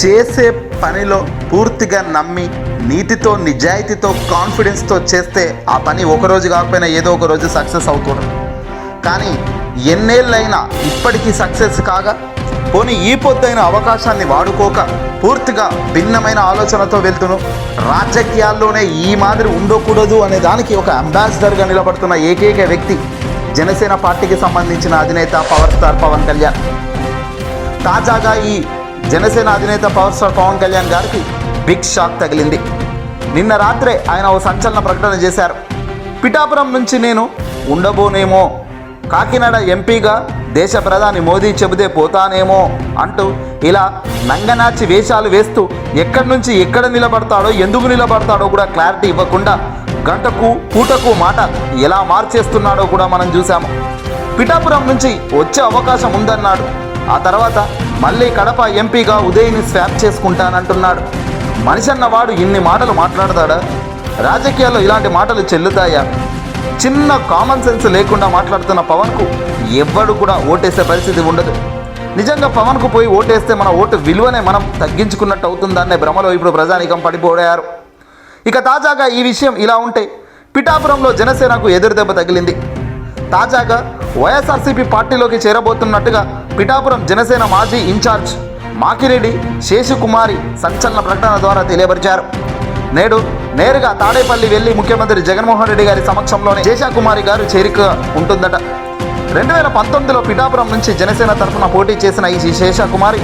చేసే పనిలో పూర్తిగా నమ్మి నీతితో నిజాయితీతో కాన్ఫిడెన్స్తో చేస్తే ఆ పని ఒకరోజు కాకపోయినా ఏదో ఒక రోజు సక్సెస్ అవుతుంది. కానీ ఎన్నేళ్ళైనా ఇప్పటికీ సక్సెస్ కాగా పోనీ ఈ పొద్దైన అవకాశాన్ని వాడుకోక పూర్తిగా భిన్నమైన ఆలోచనతో వెళ్తును రాజకీయాల్లోనే ఈ మాదిరి ఉండకూడదు అనే దానికి ఒక అంబాసిడర్గా నిలబడుతున్న ఏకైక వ్యక్తి జనసేన పార్టీకి సంబంధించిన అధినేత పవర్ స్టార్ పవన్ కళ్యాణ్. తాజాగా ఈ జనసేన అధినేత పవర్ స్టార్ పవన్ కళ్యాణ్ గారికి బిగ్ షాక్ తగిలింది. నిన్న రాత్రే ఆయన ఓ సంచలన ప్రకటన చేశారు. పిఠాపురం నుంచి నేను ఉండబోనేమో, కాకినాడ ఎంపీగా దేశ ప్రధాని మోదీ చెబితే పోతానేమో అంటూ ఇలా నంగనాచి వేషాలు వేస్తూ ఎక్కడి నుంచి ఎక్కడ నిలబడతాడో ఎందుకు నిలబడతాడో కూడా క్లారిటీ ఇవ్వకుండా గంటకు పూటకు మాట ఎలా మార్చేస్తున్నాడో కూడా మనం చూసాము. పిఠాపురం నుంచి వచ్చే అవకాశం ఉందన్నాడు. ఆ తర్వాత మళ్ళీ కడప ఎంపీగా ఉదయ్ని స్వాప్ చేసుకుంటానంటున్నాడు. మనిషి అన్నవాడు ఇన్ని మాటలు మాట్లాడతాడా? రాజకీయాల్లో ఇలాంటి మాటలు చెల్లుతాయా? చిన్న కామన్ సెన్స్ లేకుండా మాట్లాడుతున్న పవన్కు ఎవ్వడు కూడా ఓటేసే పరిస్థితి ఉండదు. నిజంగా పవన్కు పోయి ఓటేస్తే మన ఓటు విలువనే మనం తగ్గించుకున్నట్టు అవుతుందనే భ్రమలో ఇప్పుడు ప్రజానీకం పడిపోయారు. ఇక తాజాగా ఈ విషయం ఇలా ఉంటే పిఠాపురంలో జనసేనకు ఎదురుదెబ్బ తగిలింది. తాజాగా వైఎస్ఆర్సీపీ పార్టీలోకి చేరబోతున్నట్టుగా పిఠాపురం జనసేన మాజీ ఇన్ఛార్జ్ మాకిరెడ్డి శేషకుమారి సంచలన ప్రకటన ద్వారా తెలియపరిచారు. నేరుగా తాడేపల్లి వెళ్లి ముఖ్యమంత్రి జగన్మోహన్ రెడ్డి గారి సమక్షంలోనే శేషకుమారి గారు చేరిక ఉంటుందట. 2019లో పిఠాపురం నుంచి జనసేన తరఫున పోటీ చేసిన ఈ శేషకుమారి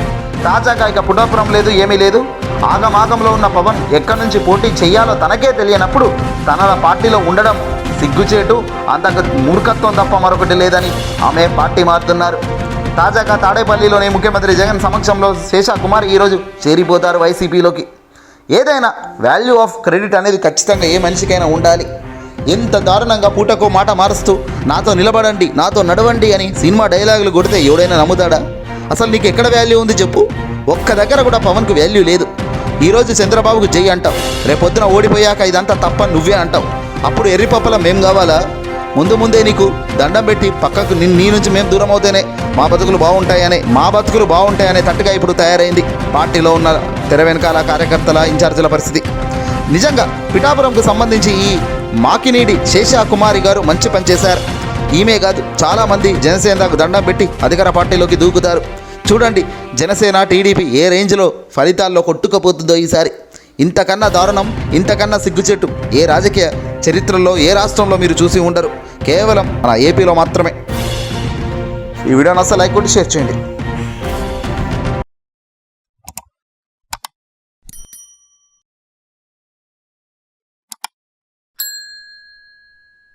తాజాగా ఇక పిఠాపురం లేదు, ఏమీ లేదు, ఆగమాగంలో ఉన్న పవన్ ఎక్కడి నుంచి పోటీ చేయాలో తనకే తెలియనప్పుడు తన పార్టీలో ఉండడం సిగ్గుచేటు, అంతకు మూర్ఖత్వం తప్ప మరొకటి లేదని ఆమె పార్టీ మారుతున్నారు. తాజాగా తాడేపల్లిలోని ముఖ్యమంత్రి జగన్ సమక్షంలో శేషకుమారి ఈరోజు చేరిపోతారు వైసీపీలోకి. ఏదైనా వాల్యూ ఆఫ్ క్రెడిట్ అనేది ఖచ్చితంగా ఏ మనిషికైనా ఉండాలి. ఎంత దారుణంగా పూటకో మాట మారుస్తూ నాతో నిలబడండి, నాతో నడవండి అని సినిమా డైలాగులు కొడితే ఎవడైనా నమ్ముతాడా? అసలు నీకు ఎక్కడ వాల్యూ ఉంది చెప్పు? ఒక్క దగ్గర కూడా పవన్కు వాల్యూ లేదు. ఈరోజు చంద్రబాబుకు జై అంటావు, రేపొద్దున ఓడిపోయాక ఇదంతా తప్పని నువ్వే అంటావు. అప్పుడు ఎర్రిపప్పల మేం కావాలా? ముందే నీకు దండం పెట్టి పక్కకు నీ నుంచి మేము దూరం అవుతేనే మా బతుకులు బాగుంటాయనే తట్టుగా ఇప్పుడు తయారైంది పార్టీలో ఉన్న తెర వెనకాల కార్యకర్తల ఇన్ఛార్జీల పరిస్థితి. నిజంగా పిఠాపురంకు సంబంధించి ఈ మాకినీడి శేషకుమారి గారు మంచి పని చేశారు. ఈమె కాదు, చాలామంది జనసేనకు దండం పెట్టి అధికార పార్టీలోకి దూకుతారు. చూడండి జనసేన టీడీపీ ఏ రేంజ్లో ఫలితాల్లో కొట్టుకుపోతుందో ఈసారి. ఇంతకన్నా దారుణం, ఇంతకన్నా సిగ్గుచెట్టు ఏ రాజకీయ చరిత్రలో ఏ రాష్ట్రంలో మీరు చూసి ఉండరు. కేవలం మన ఏపీలో మాత్రమే. ఈ వీడియోని అసలు లైక్ కొట్టి షేర్ చేయండి.